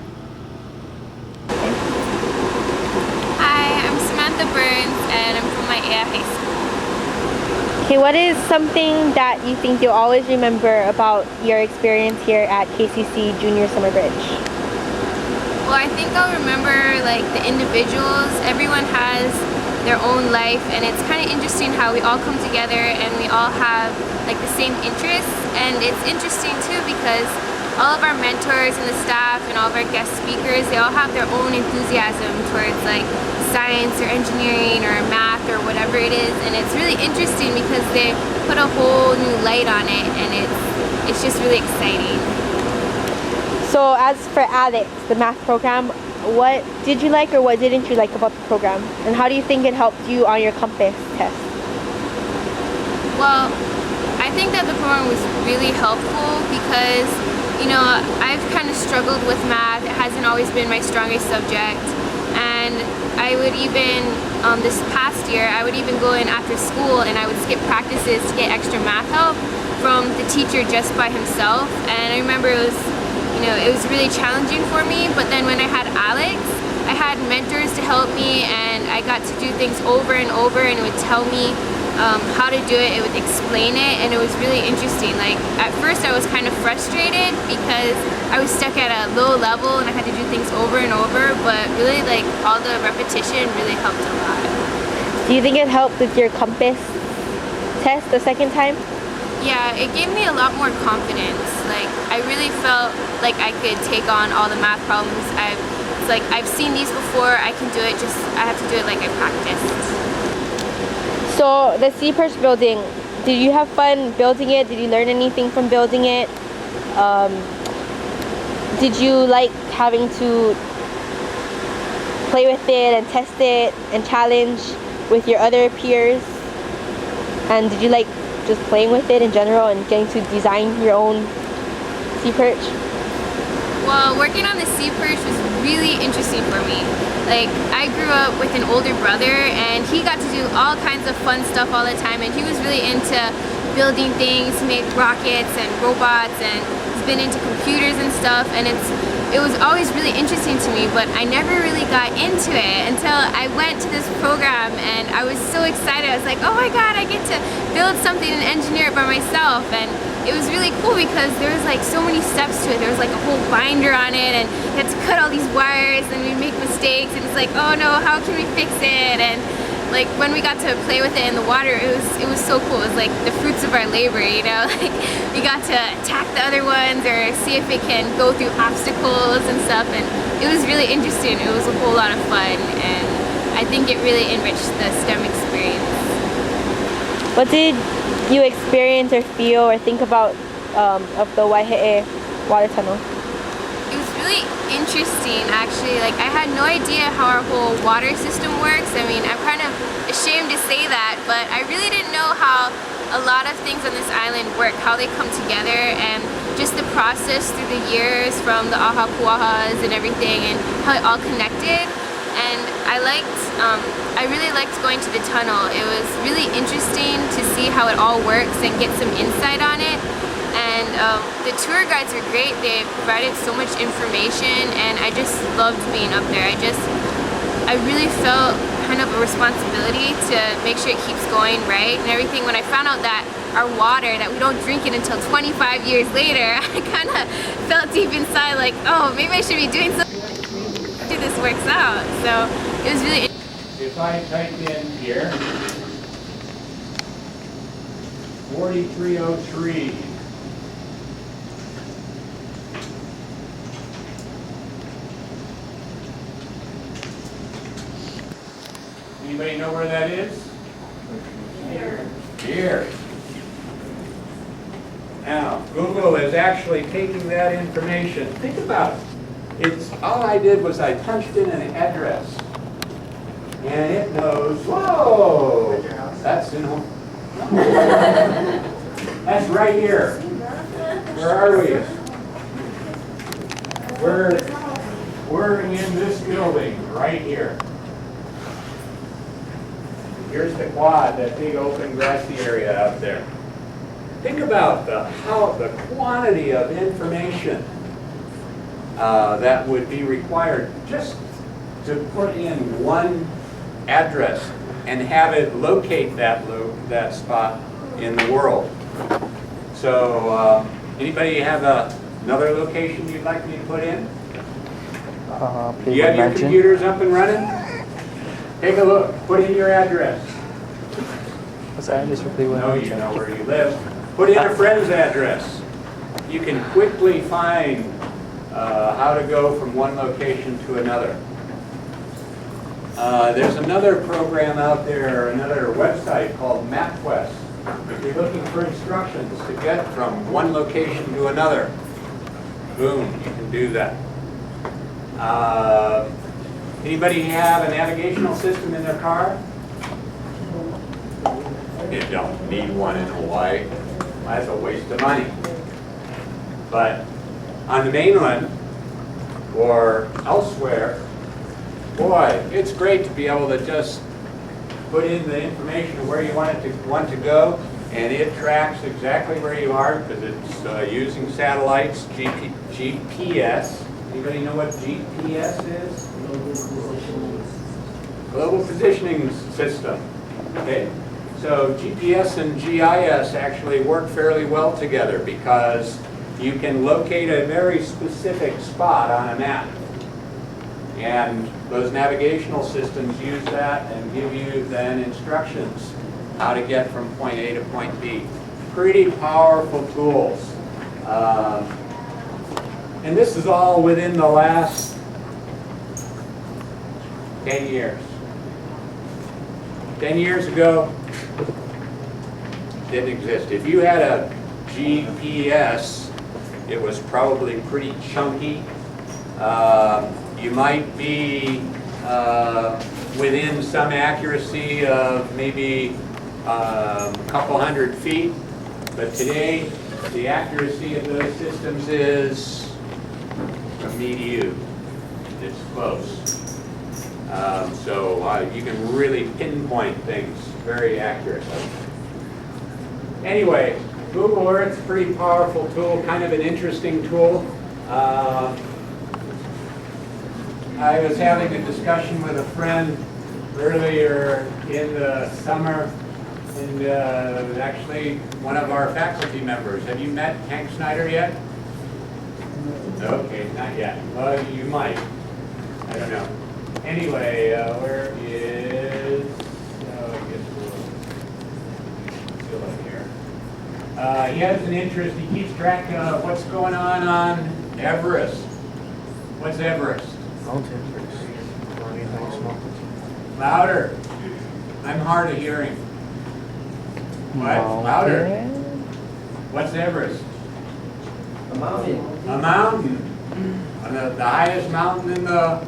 Speaker 11: Hi, I'm Samantha Burns, and I'm from my High School.
Speaker 2: Okay, what is something that you think you'll always remember about your experience here at KCC Junior Summer Bridge?
Speaker 11: Well, I think I'll remember like the individuals. Everyone has their own life, and it's kind of interesting how we all come together and we all have like the same interests. And it's interesting too because all of our mentors and the staff and all of our guest speakers, they all have their own enthusiasm towards like science or engineering or math or whatever it is, and it's really interesting because they put a whole new light on it, and it's just really exciting.
Speaker 2: So as for Alex, the math program, what did you like or what didn't you like about the program, and how do you think it helped you on your compass test?
Speaker 11: Well, I think that the program was really helpful because, you know, I've kind of struggled with math. It hasn't always been my strongest subject. And I would even, this past year, I would even go in after school and I would skip practices to get extra math help from the teacher just by himself. And I remember it was really challenging for me, but then when I had Alex, I had mentors to help me, and I got to do things over and over, and it would tell me how to do it, it would explain it, and it was really interesting. Like at first I was kind of frustrated because I was stuck at a low level and I had to do things over and over, but really like all the repetition really helped a lot.
Speaker 2: Do you think it helped with your compass test the second time?
Speaker 11: Yeah, it gave me a lot more confidence. Like I really felt like I could take on all the math problems. I've seen these before, I can do it, just I have to do it like I practiced.
Speaker 2: So the Sea Perch building, did you have fun building it? Did you learn anything from building it? Did you like having to play with it and test it and challenge with your other peers? And did you like just playing with it in general and getting to design your own Sea Perch?
Speaker 11: Well, working on the Sea Perch was really interesting for me. Like, I grew up with an older brother, and he got to do all kinds of fun stuff all the time, and he was really into building things. He made rockets and robots, and he's been into computers and stuff, and it was always really interesting to me, but I never really got into it until I went to this program, and I was so excited. I was like, oh my god, I get to build something and engineer it by myself. And it was really cool because there was like so many steps to it. There was like a whole binder on it, and you had to cut all these wires, and we'd make mistakes, and it's like, oh no, how can we fix it? And like when we got to play with it in the water, it was so cool. It was like the fruits of our labor, you know. Like we got to attack the other ones or see if it can go through obstacles and stuff, and it was really interesting. It was a whole lot of fun, and I think it really enriched the STEM experience.
Speaker 2: What did you experience or feel or think about of the Waihe'e water tunnel?
Speaker 11: It was really interesting, actually. Like, I had no idea how our whole water system works. I mean, I'm kind of ashamed to say that, but I really didn't know how a lot of things on this island work, how they come together, and just the process through the years from the ahapuahas and everything, and how it all connected. And I really liked going to the tunnel. It was really interesting to see how it all works and get some insight on it. And the tour guides are great. They provided so much information, and I just loved being up there. I really felt kind of a responsibility to make sure it keeps going right and everything. When I found out that our water, that we don't drink it until 25 years later, I kind of felt deep inside like, oh, maybe I should be doing something to this works out. So it was really interesting.
Speaker 12: If I type in here, 4303. Anybody know where that is? Here. Now, Google is actually taking that information. Think about it. All I did was I punched in an address. And it knows, whoa, that's in home. That's right here. Where are we? We're in this building right here. Here's the quad, that big open grassy area out there. Think about the quantity of information that would be required just to put in one address and have it locate that spot in the world. So, anybody have another location you'd like me to put in? Do you have your computers up and running? Take a look. Put in your address.
Speaker 13: What's the address for Cleveland?
Speaker 12: No, you know where you live. Put in a friend's address. You can quickly find how to go from one location to another. There's another program out there, another website called MapQuest. If you're looking for instructions to get from one location to another, boom, you can do that. Anybody have a navigational system in their car? You don't need one in Hawaii. That's a waste of money. But on the mainland or elsewhere, boy, it's great to be able to just put in the information of where you want to go, and it tracks exactly where you are because it's using satellites, GPS. Anybody know what GPS is? Global Positioning System. Okay, so GPS and GIS actually work fairly well together because you can locate a very specific spot on a map. And those navigational systems use that and give you then instructions how to get from point A to point B. Pretty powerful tools. And this is all within the last 10 years. 10 years ago, it didn't exist. If you had a GPS, it was probably pretty chunky. You might be within some accuracy of maybe a couple hundred feet, but today the accuracy of those systems is a medium. It's close. So you can really pinpoint things very accurately. Anyway, Google Earth's a pretty powerful tool, kind of an interesting tool. I was having a discussion with a friend earlier in the summer, and actually one of our faculty members. Have you met Hank Snyder yet? Okay, not yet. Well, you might. I don't know. Anyway, where is, oh, it gets a little silly here. He has an interest, he keeps track of what's going on Everest. What's Everest?
Speaker 13: Mountain.
Speaker 12: Louder. I'm hard of hearing. What? Louder. What's Everest?
Speaker 14: A mountain.
Speaker 12: A mountain. The highest mountain in the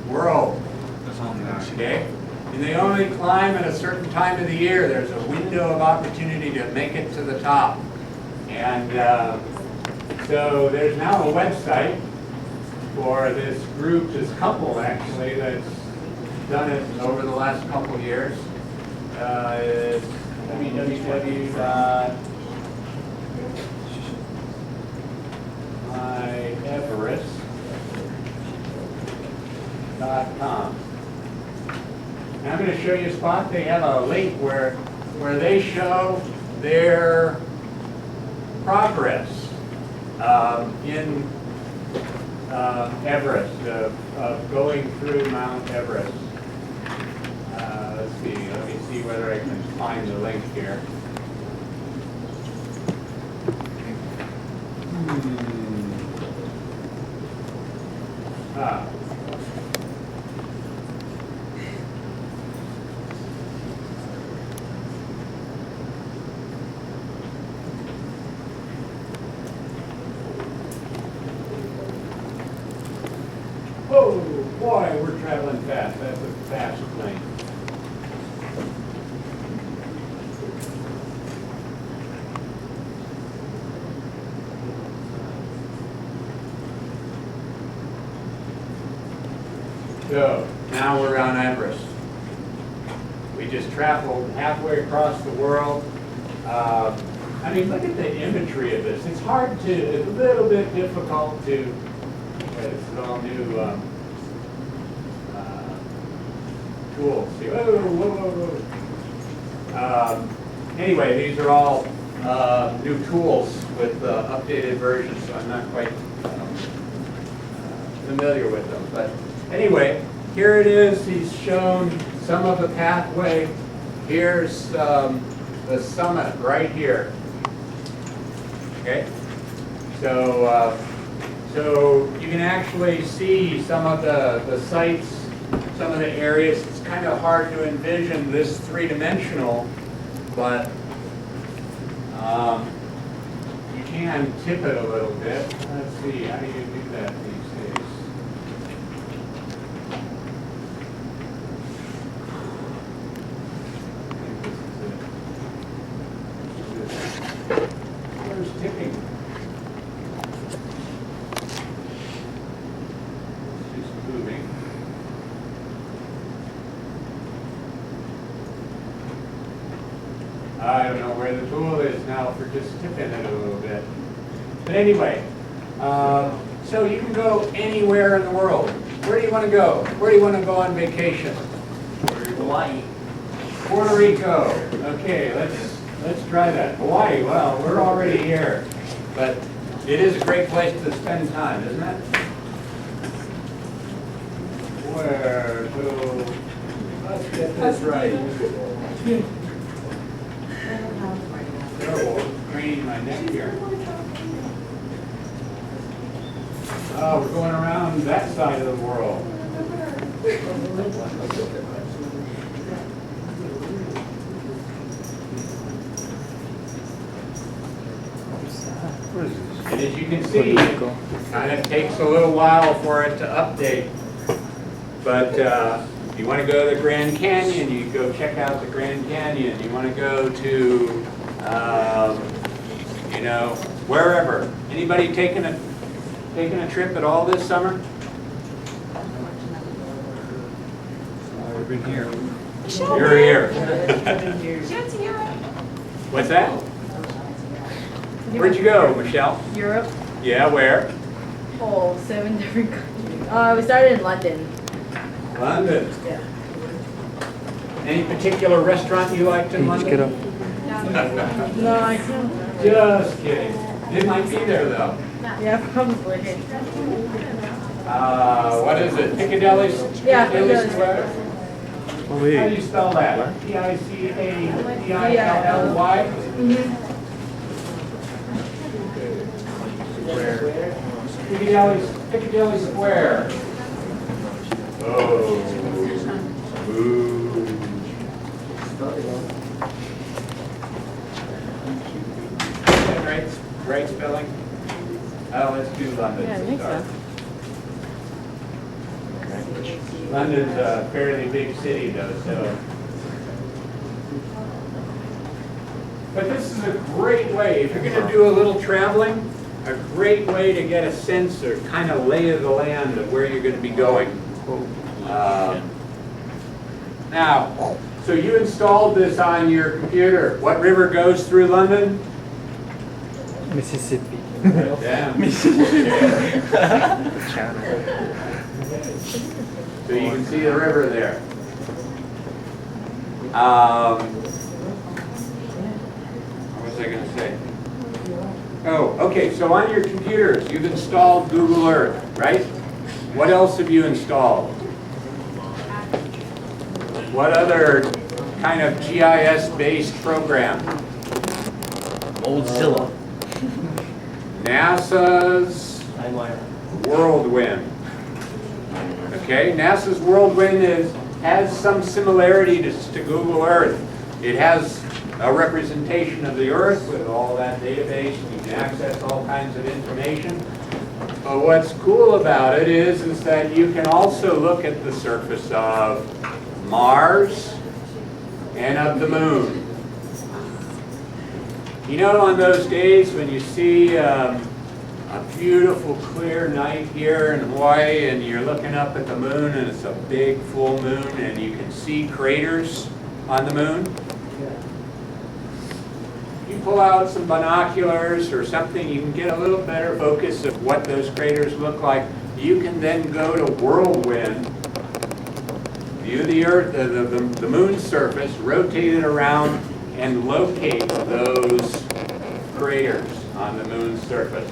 Speaker 12: world. Okay? And they only climb at a certain time of the year. There's a window of opportunity to make it to the top. And so there's now a website for this group, this couple actually, that's done it over the last couple of years. It's www.myeverest.com. And I'm going to show you a spot. They have a link where they show their progress in Everest, of going through Mount Everest. Let's see. Let me see whether I can find the link here. Oh boy, we're traveling fast. That's a fast plane. So, now we're on Everest. We just traveled halfway across the world. I mean, look at the imagery of this. It's hard to, it's a little bit difficult to, this is all new tools. See, whoa, whoa, whoa. Anyway, these are all new tools with updated versions, so I'm not quite familiar with them. But anyway, here it is. He's shown some of the pathway. Here's the summit right here. Okay, so so you can actually see some of the sites, some of the areas. It's kind of hard to envision this three-dimensional, but you can tip it a little bit. Let's see, how do you do that these days? Where's tipping? It's just moving. I don't know where the tool is now for just tipping it a little bit. But anyway, so you can go anywhere in the world. Where do you want to go? Where do you want to go on vacation?
Speaker 14: Hawaii.
Speaker 12: Puerto Rico. Okay, let's try that. Hawaii, well, we're already here. But it is a great place to spend time, isn't it? Where to? Let's get this right. Terrible, craning my neck here. Oh, we're going around that side of the world. And as you can see, it kind of takes a little while for it to update. But if you want to go to the Grand Canyon, you go check out the Grand Canyon. You want to go to, you know, wherever. Anybody taking a trip at all this summer?
Speaker 13: We've been here.
Speaker 12: You're here. What's that? Where'd you go, Michelle?
Speaker 15: Europe.
Speaker 12: Yeah, where?
Speaker 15: Oh, 7 different countries. We started in London.
Speaker 12: London.
Speaker 15: Yeah.
Speaker 12: Any particular restaurant you liked in London?
Speaker 13: Get up.
Speaker 15: No, I can't.
Speaker 12: Just kidding. It might be there though.
Speaker 15: Yeah, probably.
Speaker 12: What is it? Piccadilly?
Speaker 15: Yeah,
Speaker 12: Piccadilly
Speaker 15: Piccadilly
Speaker 12: Square? How do you spell that? P-I-C-A-D-I-L-L-Y? Piccadilly Square. Oh. Boo. Right spelling? Oh, let's do London.
Speaker 15: Yeah, I think so.
Speaker 12: London's a fairly big city though, so. But this is a great way, if you're going to do a little traveling, a great way to get a sense or kind of lay of the land of where you're going to be going. Now, so you installed this on your computer. What river goes through London?
Speaker 13: Mississippi.
Speaker 12: Damn. So you can see the river there. What was I going to say? Oh, okay, so on your computers, you've installed Google Earth, right? What else have you installed? What other kind of GIS-based program?
Speaker 14: Mozilla.
Speaker 12: NASA's Whirlwind. Okay, NASA's Whirlwind has some similarity to Google Earth. It has a representation of the Earth with all that database. You can access all kinds of information. But what's cool about it is that you can also look at the surface of Mars and of the Moon. You know, on those days when you see a beautiful clear night here in Hawaii and you're looking up at the moon and it's a big full moon and you can see craters on the moon? If you pull out some binoculars or something, you can get a little better focus of what those craters look like. You can then go to Whirlwind, view the Earth, the moon's surface, rotate it around, and locate those craters on the moon's surface.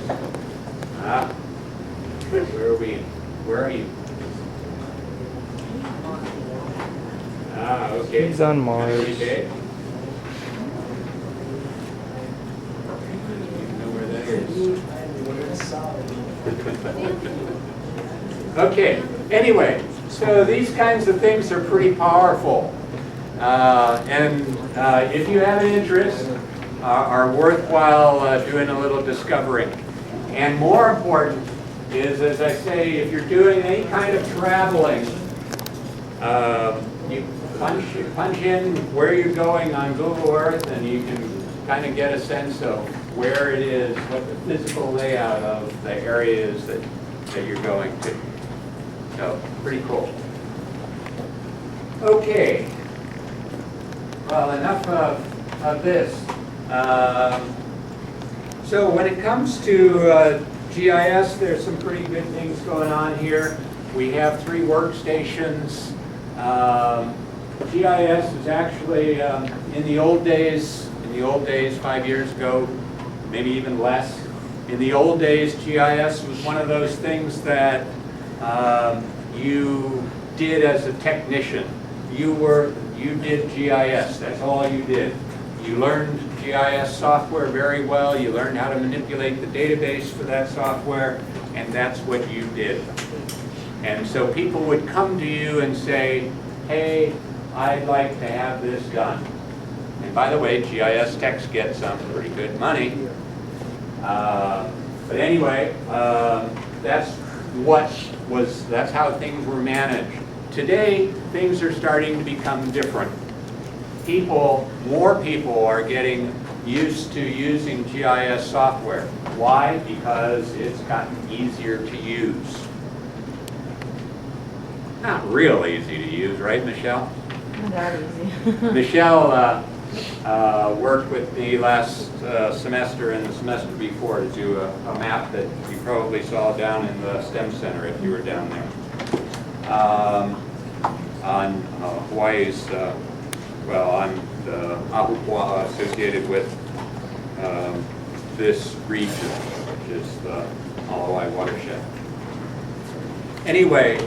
Speaker 12: Where are we? Where are you? Okay.
Speaker 13: He's on Mars.
Speaker 12: Okay. You know where that is. Okay. Anyway, so these kinds of things are pretty powerful. If you have an interest, are worthwhile doing a little discovering. And more important is, as I say, if you're doing any kind of traveling, you punch in where you're going on Google Earth and you can kind of get a sense of where it is, what the physical layout of the area is that you're going to. So, pretty cool. Okay. Well, enough of this. So when it comes to GIS, there's some pretty good things going on here. We have 3 workstations. GIS is actually, in the old days, 5 years ago, maybe even less, in the old days, GIS was one of those things that you did as a technician. You did GIS, that's all you did. You learned GIS software very well, you learned how to manipulate the database for that software, and that's what you did. And so people would come to you and say, hey, I'd like to have this done. And by the way, GIS techs get some pretty good money. But anyway, that's how things were managed. Today, things are starting to become different. More people are getting used to using GIS software. Why? Because it's gotten easier to use. Not real easy to use, right, Michelle?
Speaker 15: Not that easy.
Speaker 12: Michelle worked with me last semester and the semester before to do a map that you probably saw down in the STEM Center if you were down there. On Hawaii's, on the Ahupua'a associated with this region, which is the Hawaii watershed. Anyway,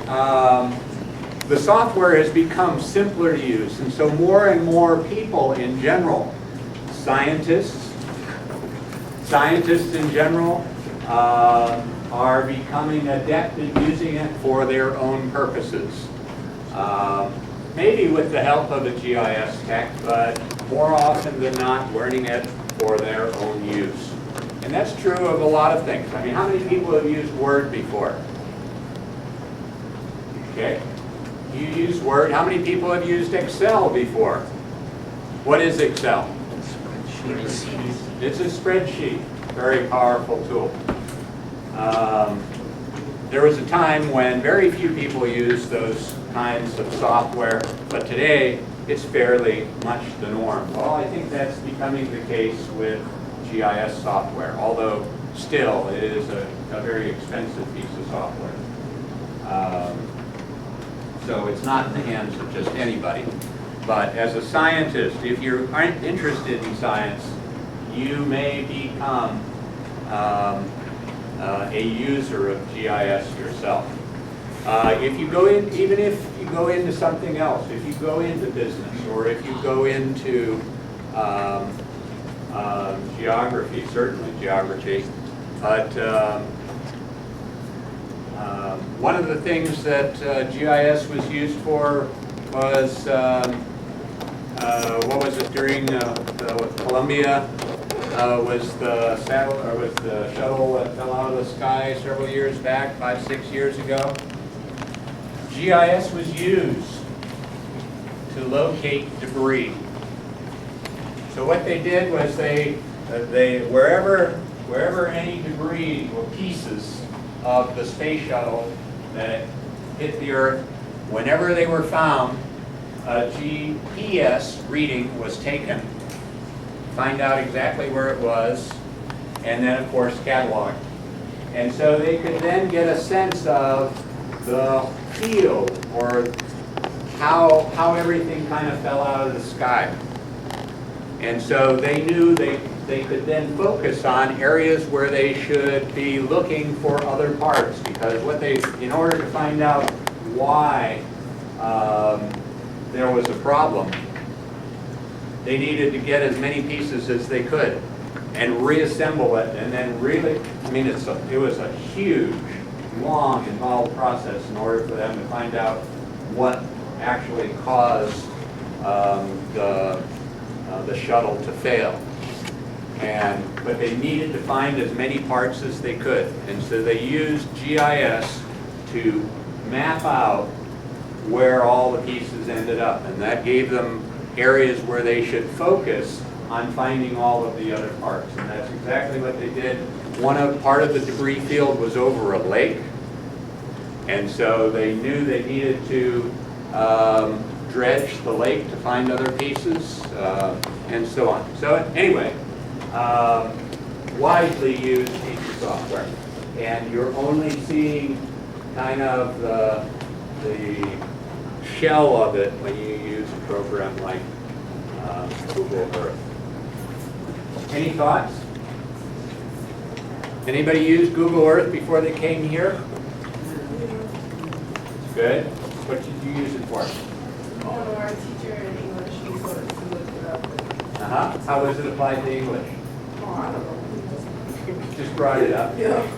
Speaker 12: the software has become simpler to use, and so more and more people in general, scientists in general, are becoming adept at using it for their own purposes. Maybe with the help of a GIS tech, but more often than not learning it for their own use. And that's true of a lot of things. I mean, how many people have used Word before? Okay. You use Word. How many people have used Excel before? What is Excel? It's a spreadsheet. Very powerful tool. There was a time when very few people used those kinds of software, but today it's fairly much the norm. Well, I think that's becoming the case with GIS software, although still it is a very expensive piece of software. So it's not in the hands of just anybody. But as a scientist, if you aren't interested in science, you may become a user of GIS yourself. If you go in, even if you go into something else, if you go into business or if you go into geography, certainly geography, but one of the things that GIS was used for was, what was it during with Columbia? Was the shuttle that fell out of the sky several years back, 5-6 years ago? GIS was used to locate debris. So what they did was they wherever any debris or pieces of the space shuttle that hit the Earth, whenever they were found, a GPS reading was taken, find out exactly where it was, and then of course cataloged. And so they could then get a sense of the field or how everything kind of fell out of the sky. And so they knew they could then focus on areas where they should be looking for other parts, because in order to find out why there was a problem, they needed to get as many pieces as they could and reassemble it, and then really, I mean, it was a huge, long, involved process in order for them to find out what actually caused the shuttle to fail. But they needed to find as many parts as they could, and so they used GIS to map out where all the pieces ended up, and that gave them areas where they should focus on finding all of the other parts, and that's exactly what they did. Part of the debris field was over a lake, and so they knew they needed to dredge the lake to find other pieces, and so on. So anyway, widely used piece of software, and you're only seeing kind of the shell of it when you use a program like Google Earth. Any thoughts? Anybody use Google Earth before they came here? Good. What did you use it for?
Speaker 10: Oh, our teacher in English, he told us to look it up.
Speaker 12: How was it applied to English?
Speaker 10: Oh, I don't know.
Speaker 12: Just brought it up.
Speaker 10: Yeah. He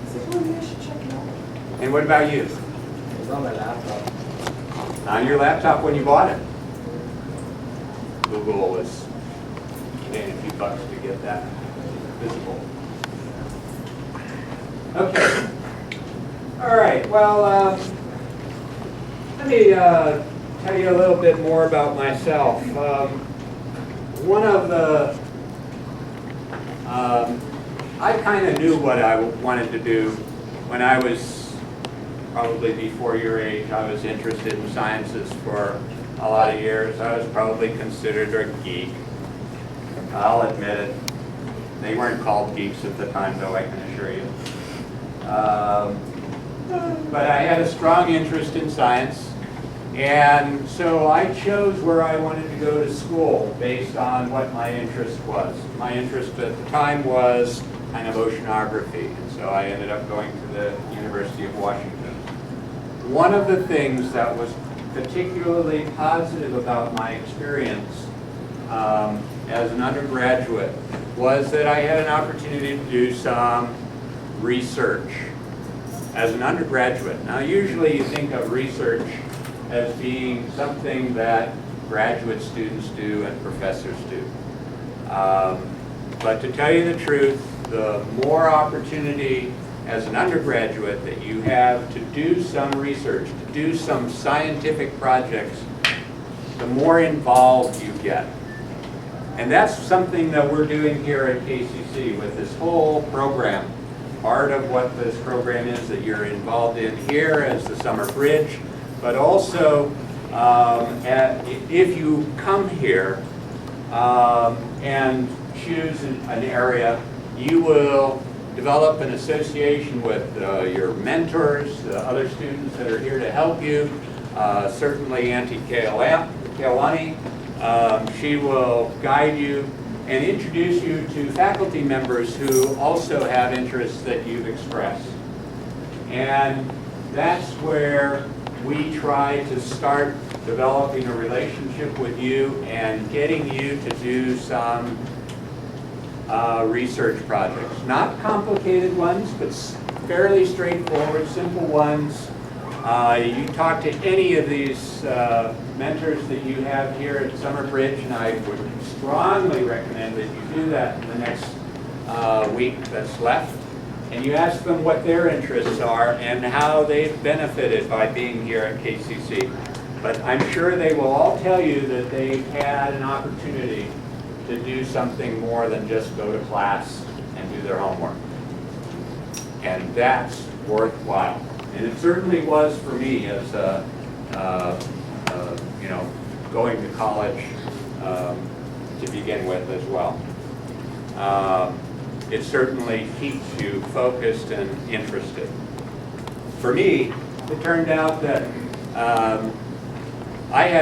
Speaker 10: said, well, you should check it out.
Speaker 12: And what about you?
Speaker 14: It was on my laptop.
Speaker 12: On your laptop when you bought it? Google was paying a few bucks to get that visible. Okay. All right. Well, let me tell you a little bit more about myself. One of the I kind of knew what I wanted to do when I was probably before your age. I was interested in sciences for a lot of years. I was probably considered a geek. I'll admit it. They weren't called geeks at the time, though, I can assure you. But I had a strong interest in science, and so I chose where I wanted to go to school based on what my interest was. My interest at the time was kind of oceanography, and so I ended up going to the University of Washington. One of the things that was particularly positive about my experience as an undergraduate was that I had an opportunity to do some research as an undergraduate. Now, usually you think of research as being something that graduate students do and professors do. But to tell you the truth, the more opportunity as an undergraduate that you have to do some research, to do some scientific projects, the more involved you get. And that's something that we're doing here at KCC with this whole program. Part of what this program is that you're involved in here as the Summer Bridge, but also if you come here and choose an area, you will develop an association with your mentors, the other students that are here to help you. Certainly Auntie Kapiolani, she will guide you and introduce you to faculty members who also have interests that you've expressed. And that's where we try to start developing a relationship with you and getting you to do some research projects. Not complicated ones, but fairly straightforward, simple ones. You talk to any of these mentors that you have here at Summer Bridge, and I would strongly recommend that you do that in the next week that's left. And you ask them what their interests are and how they've benefited by being here at KCC. But I'm sure they will all tell you that they've had an opportunity to do something more than just go to class and do their homework. And that's worthwhile. And it certainly was for me as you know, going to college to begin with as well. It certainly keeps you focused and interested. For me, it turned out that I had